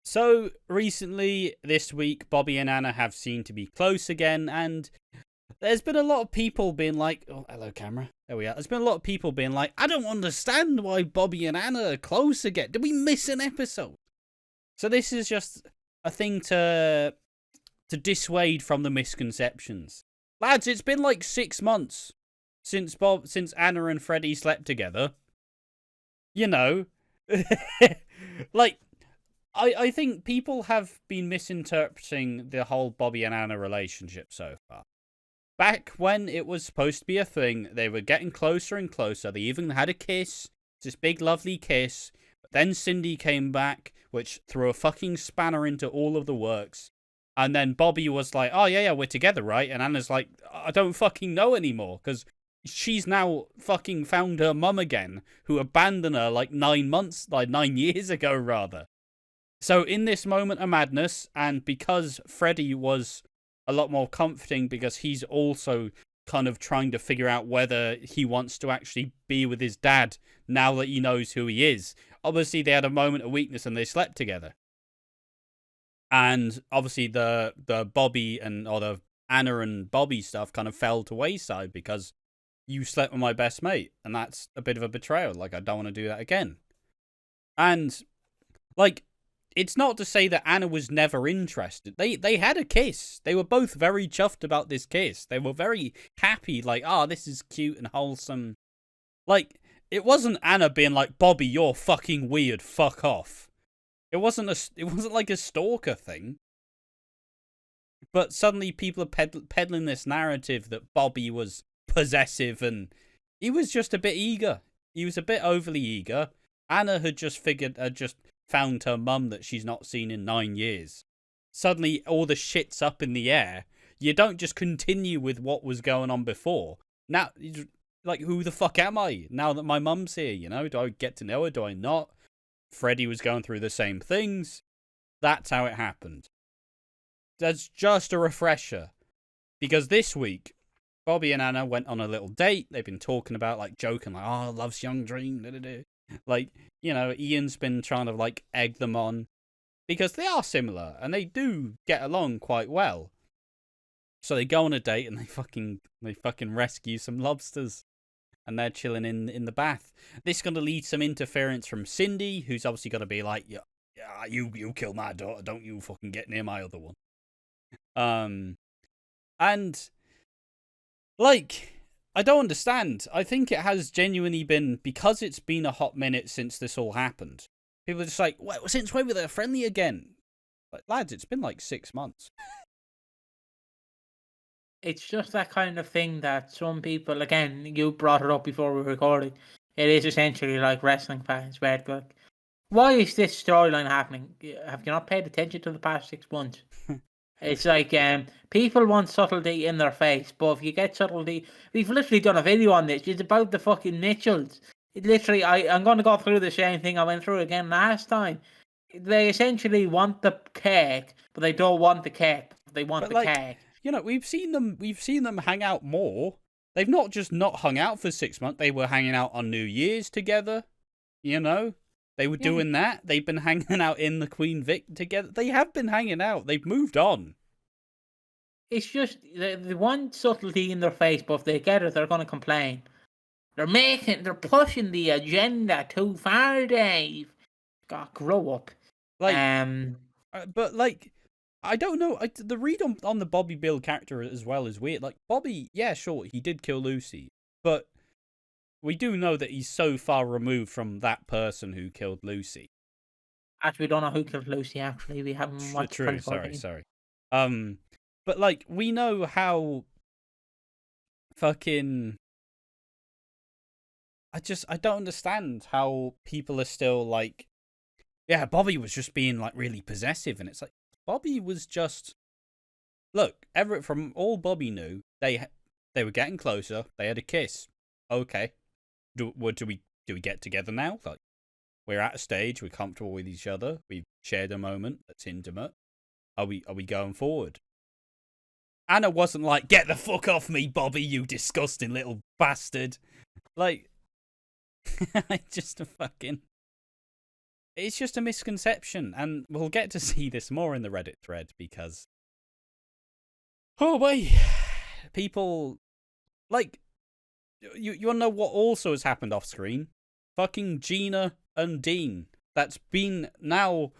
So recently, this week, Bobby and Anna have seemed to be close again, and there's been a lot of people being like, oh, hello, camera. There we are. There's been a lot of people being like, I don't understand why Bobby and Anna are close again. Did we miss an episode? So this is just a thing to dissuade from the misconceptions. Lads, it's been like 6 months since Anna and Freddie slept together. You know, like, I think people have been misinterpreting the whole Bobby and Anna relationship so far. Back when it was supposed to be a thing, they were getting closer and closer. They even had a kiss. This big, lovely kiss. But then Cindy came back, which threw a fucking spanner into all of the works. And then Bobby was like, oh, yeah, we're together, right? And Anna's like, I don't fucking know anymore, because she's now fucking found her mum again, who abandoned her like 9 years ago, rather. So in this moment of madness, and because Freddie was a lot more comforting because he's also kind of trying to figure out whether he wants to actually be with his dad now that he knows who he is. Obviously, they had a moment of weakness and they slept together. And obviously the Anna and Bobby stuff kind of fell to wayside because you slept with my best mate, and that's a bit of a betrayal. Like, I don't want to do that again. And, like, it's not to say that Anna was never interested. They had a kiss. They were both very chuffed about this kiss. They were very happy, like, this is cute and wholesome. Like, it wasn't Anna being like, Bobby, you're fucking weird, fuck off. It wasn't like a stalker thing. But suddenly people are peddling this narrative that Bobby was possessive, and he was just a bit eager. He was a bit overly eager. Anna had just found her mum that she's not seen in 9 years. Suddenly, all the shit's up in the air. You don't just continue with what was going on before. Now, like, who the fuck am I now that my mum's here, you know? Do I get to know her? Do I not? Freddie was going through the same things. That's how it happened. That's just a refresher. Because this week, Bobby and Anna went on a little date. They've been talking about, like, joking, like, oh, love's young dream, da-da-da. Like, you know, Ian's been trying to, like, egg them on. Because they are similar, and they do get along quite well. So they go on a date, and they fucking rescue some lobsters. And they're chilling in the bath. This is going to lead some interference from Cindy, who's obviously going to be like, yeah, you kill my daughter, don't you fucking get near my other one. And, like, I don't understand. I think it has genuinely been, because it's been a hot minute since this all happened. People are just like, well, since when were they friendly again? Like, lads, it's been like 6 months. It's just that kind of thing that some people, again, you brought it up before we recorded. It is essentially like wrestling fans, where it's like, why is this storyline happening? Have you not paid attention to the past 6 months? It's like, people want subtlety in their face, but if you get subtlety, we've literally done a video on this. It's about the fucking Mitchells. It literally, I'm going to go through the same thing I went through again last time. They essentially want the cake, but they don't want the cake. They want the cake. You know, we've seen them hang out more. They've not just not hung out for 6 months. They were hanging out on New Year's together. You know, they were doing that. They've been hanging out in the Queen Vic together. They have been hanging out. They've moved on. It's just they want subtlety in their face, but if they get it, they're going to complain. They're pushing the agenda too far, Dave. God, grow up. Like, but like, I don't know. The read on the Bobby Bill character as well is weird. Like, Bobby, yeah, sure, he did kill Lucy, but we do know that he's so far removed from that person who killed Lucy. Actually, we don't know who killed Lucy. Actually, we haven't watched. True. Sorry. But like, we know how fucking. I don't understand how people are still like, yeah, Bobby was just being like really possessive, and it's like, Bobby was just, look, Everett, from all Bobby knew, they were getting closer. They had a kiss. Okay, do we get together now? Like, we're at a stage, we're comfortable with each other, we've shared a moment that's intimate. Are we going forward? Anna wasn't like, get the fuck off me, Bobby, you disgusting little bastard. Like, just a fucking. It's just a misconception, and we'll get to see this more in the Reddit thread because, oh boy, people, like, you want to know what also has happened off screen? Fucking Gina and Dean. That's been now,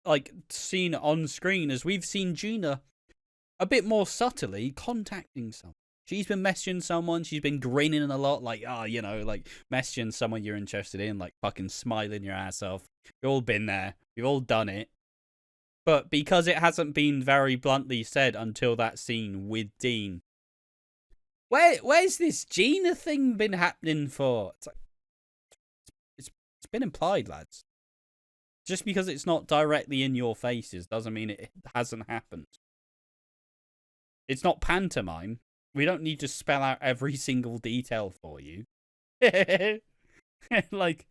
like, seen on screen as we've seen Gina a bit more subtly contacting someone. She's been messaging someone, she's been grinning a lot, like, like, messaging someone you're interested in, like, fucking smiling your ass off. We've all been there. We've all done it. But because it hasn't been very bluntly said until that scene with Dean, where's this Gina thing been happening for? It's like, it's been implied, lads. Just because it's not directly in your faces doesn't mean it hasn't happened. It's not pantomime. We don't need to spell out every single detail for you. Like,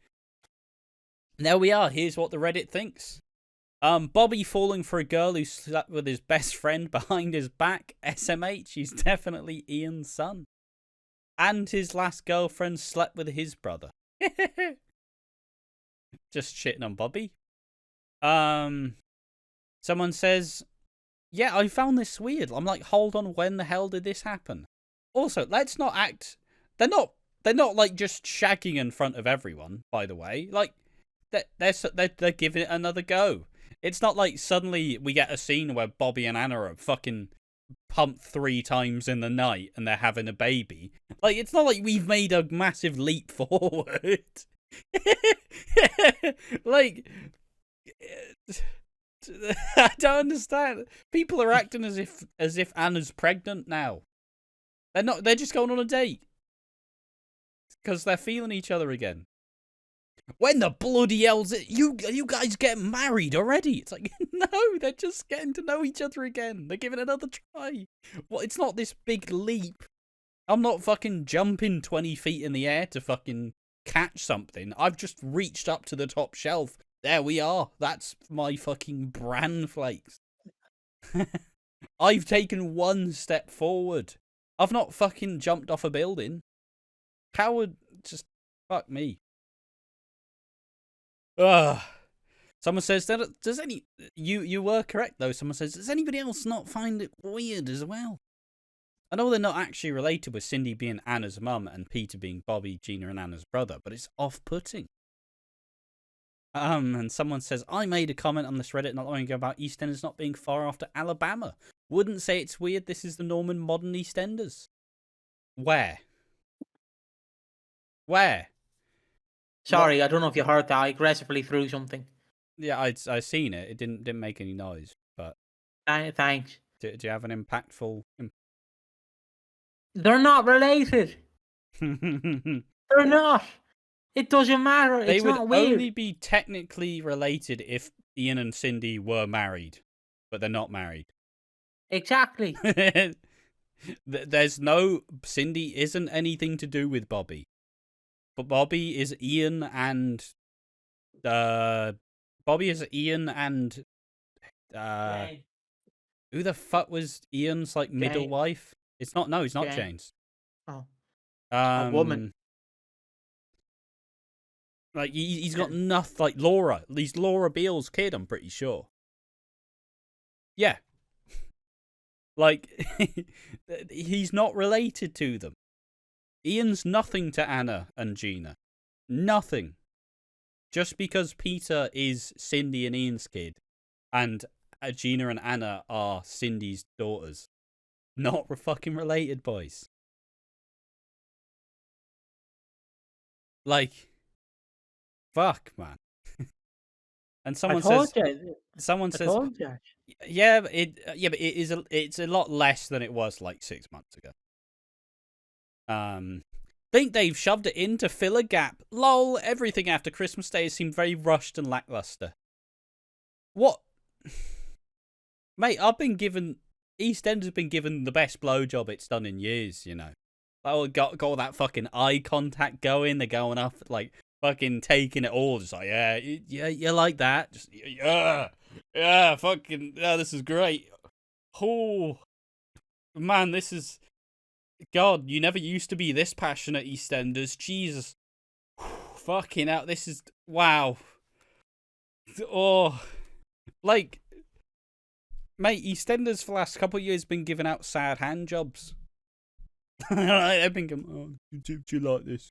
there we are. Here's what the Reddit thinks. Bobby falling for a girl who slept with his best friend behind his back. SMH, he's definitely Ian's son. And his last girlfriend slept with his brother. Just shitting on Bobby. Someone says, yeah, I found this weird. I'm like, hold on, when the hell did this happen? Also, let's not act... They're not like just shagging in front of everyone, by the way. Like, they're giving it another go. It's not like suddenly we get a scene where Bobby and Anna are fucking pumped 3 times in the night and they're having a baby. Like, it's not like we've made a massive leap forward. Like, I don't understand. People are acting as if Anna's pregnant now. They're not. They're just going on a date because they're feeling each other again. When the bloody hell's it? You guys getting married already? It's like, no, they're just getting to know each other again. They're giving it another try. Well, it's not this big leap. I'm not fucking jumping 20 feet in the air to fucking catch something. I've just reached up to the top shelf. There we are. That's my fucking bran flakes. I've taken 1 step forward. I've not fucking jumped off a building. Coward, just fuck me. Ugh. Someone says, does any... You were correct, though. Someone says, does anybody else not find it weird as well? I know they're not actually related with Cindy being Anna's mum and Peter being Bobby, Gina and Anna's brother, but it's off-putting. And someone says, I made a comment on this Reddit not long ago about EastEnders not being far after Alabama. Wouldn't say it's weird. This is the Norman modern EastEnders. Where? Sorry, I don't know if you heard that. I aggressively threw something. Yeah, I seen it. It didn't make any noise, but... Thanks. Do you have an impactful... They're not related. They're not. It doesn't matter. It's not weird. They would only be technically related if Ian and Cindy were married, but they're not married. Exactly. There's no... Cindy isn't anything to do with Bobby. But Bobby is Ian and... Bobby is Ian and... who the fuck was Ian's, like, middle wife? It's not... No, it's not Jane's. Oh. A woman. Like, he's got nothing... Like, Laura. He's Laura Beale's kid, I'm pretty sure. Yeah. Like, he's not related to them. Ian's nothing to Anna and Gina. Nothing. Just because Peter is Cindy and Ian's kid, and Gina and Anna are Cindy's daughters. Not fucking related, boys. Like, fuck, man. And someone says, yeah, but it's a lot less than it was like 6 months ago. Think they've shoved it in to fill a gap. Lol, everything after Christmas Day seemed very rushed and lackluster. What? Mate, EastEnders has been given the best blowjob it's done in years, you know. Like, got all that fucking eye contact going. They're going off, like, fucking taking it all. Just like, yeah, you like that. Just, yeah, fucking, yeah, this is great. Oh, man, this is... God, you never used to be this passionate, EastEnders. Jesus. Fucking hell, this is... Wow. Oh, like, mate, EastEnders for the last couple of years been giving out sad hand jobs. I've been going, oh, do you like this?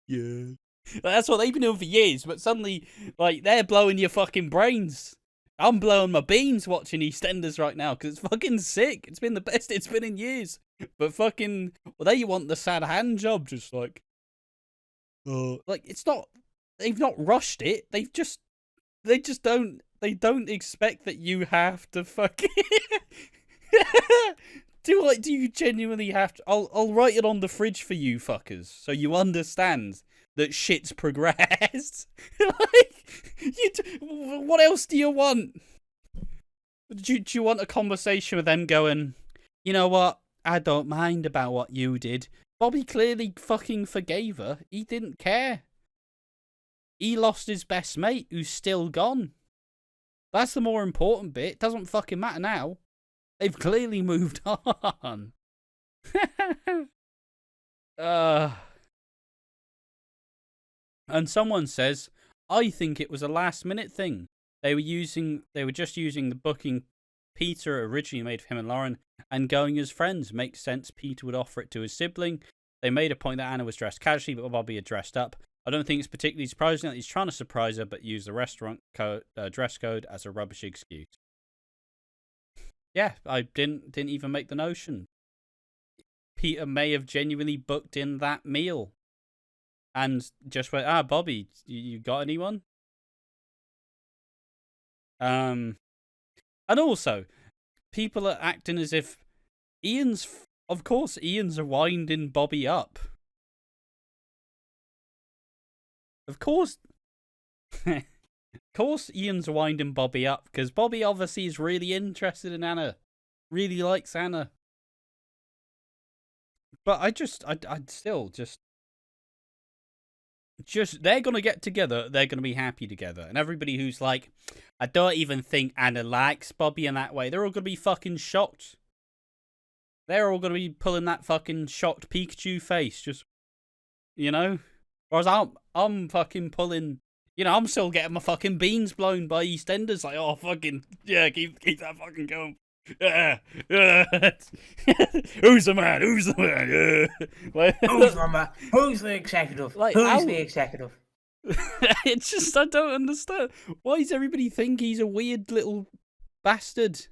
Yeah. That's what they've been doing for years, but suddenly, like, they're blowing your fucking brains. I'm blowing my beans watching EastEnders right now because it's fucking sick. It's been the best it's been in years. But fucking, well, they want the sad hand job, just like, like, it's not, they've not rushed it. They don't expect that you have to fucking, do you genuinely have to, I'll write it on the fridge for you fuckers so you understand that shit's progressed. Like, what else do you want? Do you want a conversation with them going, you know what? I don't mind about what you did. Bobby clearly fucking forgave her. He didn't care. He lost his best mate who's still gone. That's the more important bit. It doesn't fucking matter now. They've clearly moved on. And someone says, I think it was a last minute thing. They were just using the booking Peter originally made for him and Lauren and going as friends. Makes sense Peter would offer it to his sibling. They made a point that Anna was dressed casually, but Bobby had dressed up. I don't think it's particularly surprising that he's trying to surprise her, but use the restaurant dress code as a rubbish excuse. Yeah, I didn't even make the notion. Peter may have genuinely booked in that meal. And just went, Bobby, you got anyone? And also, people are acting as if of course Ian's winding Bobby up. Of course Ian's winding Bobby up, because Bobby obviously is really interested in Anna. Really likes Anna. But I'd still just they're gonna get together, they're gonna be happy together. And everybody who's like, I don't even think Anna likes Bobby in that way, they're all gonna be fucking shocked. They're all gonna be pulling that fucking shocked Pikachu face, just, you know? Whereas I'm fucking pulling, you know, I'm still getting my fucking beans blown by EastEnders, like, oh fucking, yeah, keep that fucking going. Yeah. Who's the man? Who's the man? Yeah. Who's the man? Who's the executive? Like, Who's the executive? It's just, I don't understand. Why does everybody think he's a weird little bastard?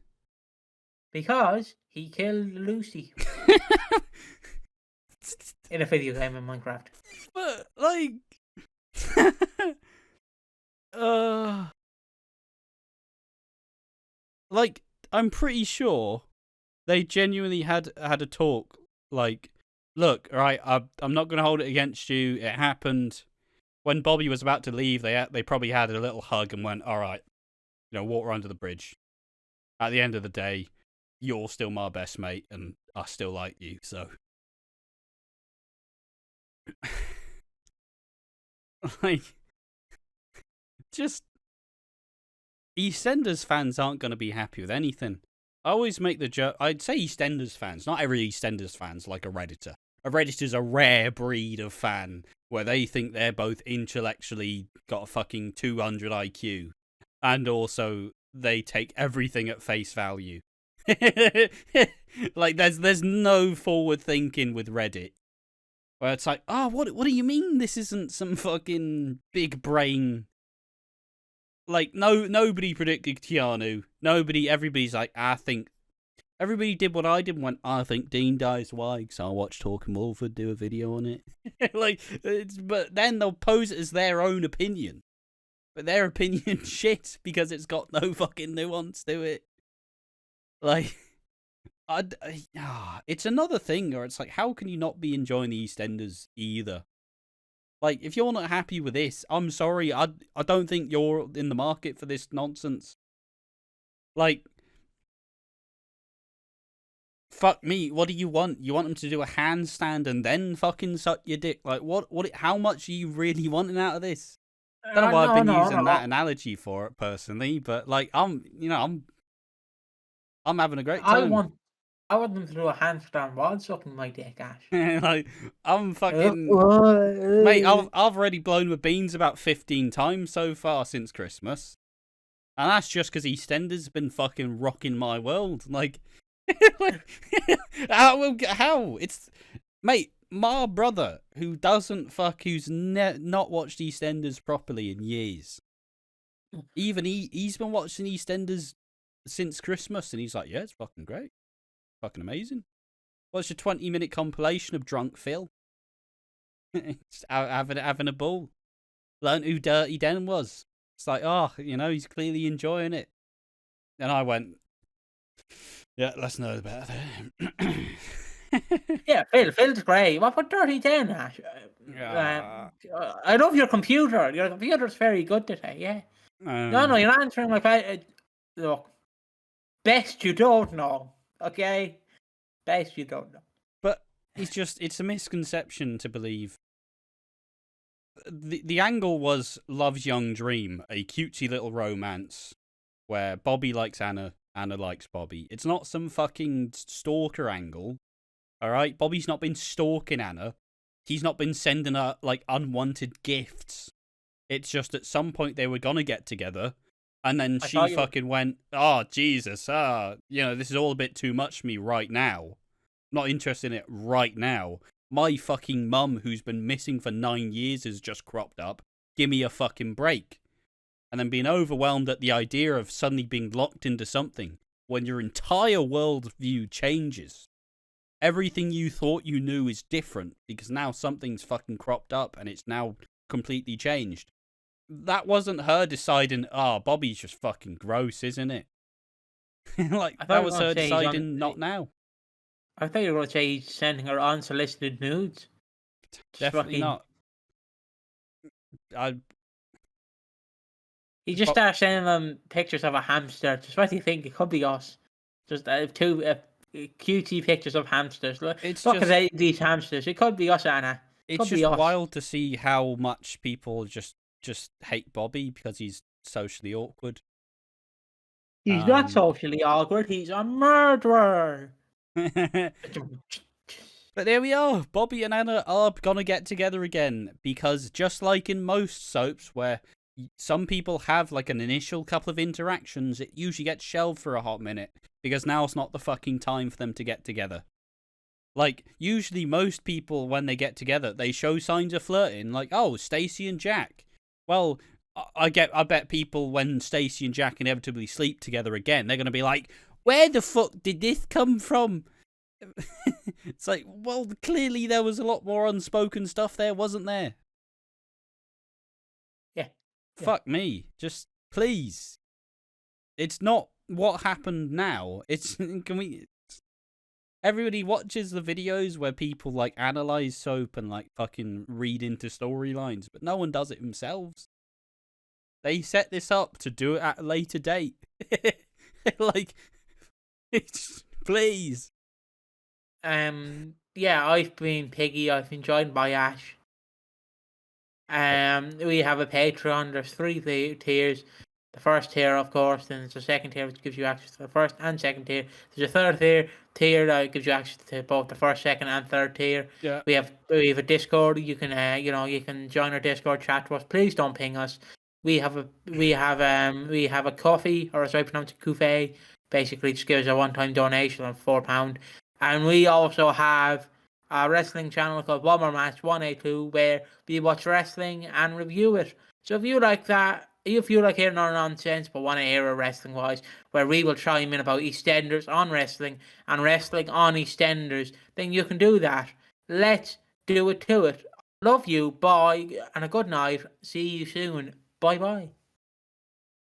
Because he killed Lucy in a video game in Minecraft. But like, like, I'm pretty sure they genuinely had a talk. Like, look, right, I'm not gonna hold it against you. It happened when Bobby was about to leave. They probably had a little hug and went, all right, you know, water under the bridge. At the end of the day, you're still my best mate, and I still like you. So, like, just. EastEnders fans aren't going to be happy with anything. I always make the joke. I'd say EastEnders fans. Not every EastEnders fan's like a Redditor. A Redditor's a rare breed of fan where they think they're both intellectually got a fucking 200 IQ and also they take everything at face value. Like, there's no forward thinking with Reddit. Where it's like, oh, what do you mean this isn't some fucking big brain? Like, nobody predicted Keanu. Everybody's like, everybody did what I did and went, I think Dean dies. Why? Because I watched Talking Walford do a video on it. Like, but then they'll pose it as their own opinion. But their opinion shit because it's got no fucking nuance to it. Like, it's another thing where it's like, how can you not be enjoying the EastEnders either? Like, if you're not happy with this, I'm sorry. I don't think you're in the market for this nonsense. Like, fuck me. What do you want? You want them to do a handstand and then fucking suck your dick? Like, how much are you really wanting out of this? I don't know why I've been using that analogy for it personally, but like, I'm having a great time. I want them to do a handstand while sucking my dick, Ash. Like, I'm fucking... Mate, I've already blown my beans about 15 times so far since Christmas. And that's just because EastEnders been fucking rocking my world. Like, how? It's... Mate, my brother, who's not watched EastEnders properly in years. Even he's been watching EastEnders since Christmas, and he's like, yeah, it's fucking great. Fucking amazing. What's your 20-minute compilation of drunk Phil? Just having a ball. Learned who Dirty Den was. It's like, oh, he's clearly enjoying it. And I went, yeah, let's know about that. Yeah, Phil's great. What about Dirty Den, Ash? I love your computer. Your computer's very good today, yeah. No, you're not answering my question. Look, best you don't know, okay? Best you don't know. But it's a misconception to believe. The angle was Love's Young Dream, a cutesy little romance where Bobby likes Anna, Anna likes Bobby. It's not some fucking stalker angle, alright? Bobby's not been stalking Anna. He's not been sending her, like, unwanted gifts. It's just at some point they were gonna get together, and then she fucking went, oh, Jesus, this is all a bit too much for me right now. Not interested in it right now. My fucking mum, who's been missing for 9 years, has just cropped up. Give me a fucking break. And then being overwhelmed at the idea of suddenly being locked into something when your entire worldview changes. Everything you thought you knew is different because now something's fucking cropped up and it's now completely changed. That wasn't her deciding, Bobby's just fucking gross, isn't it? Like, that was her deciding, not now. I thought you were going to say he's sending her unsolicited nudes. Definitely not. He just started sending them pictures of a hamster. Just what do you think? It could be us. Just two cutie pictures of hamsters. Look at these hamsters. It could be us, Anna. It's just wild to see how much people just hate Bobby because he's socially awkward. He's not socially awkward. He's a murderer. But there we are. Bobby and Anna are gonna get together again because just like in most soaps where some people have like an initial couple of interactions, it usually gets shelved for a hot minute because now it's not the fucking time for them to get together. Like, usually most people, when they get together, they show signs of flirting, like, oh, Stacey and Jack. Well, I bet people, when Stacey and Jack inevitably sleep together again, they're going to be like, where the fuck did this come from? It's like, well, clearly there was a lot more unspoken stuff there, wasn't there? Yeah. Fuck me. Just, please. It's not what happened now. Everybody watches the videos where people, like, analyze soap and, like, fucking read into storylines, but no one does it themselves. They set this up to do it at a later date. Like, please. Yeah, I've been Piggy. I've been joined by Ash. We have a Patreon. There's 3 tiers. The first tier, of course, then there's a second tier which gives you access to the first and second tier. There's a third tier that gives you access to both the first, second, and third tier. Yeah. We have a Discord. You can you can join our Discord, chat to us. Please don't ping us. We have a coffee, or as I pronounce it, Couffe. Basically, just gives a one-time donation of £4, and we also have a wrestling channel called One More Match 182, where we watch wrestling and review it. So if you like that. If you like hearing our nonsense but want to hear it wrestling-wise, where we will chime in about EastEnders on wrestling and wrestling on EastEnders, then you can do that. Let's do it to it. Love you, bye, and a good night. See you soon. Bye-bye.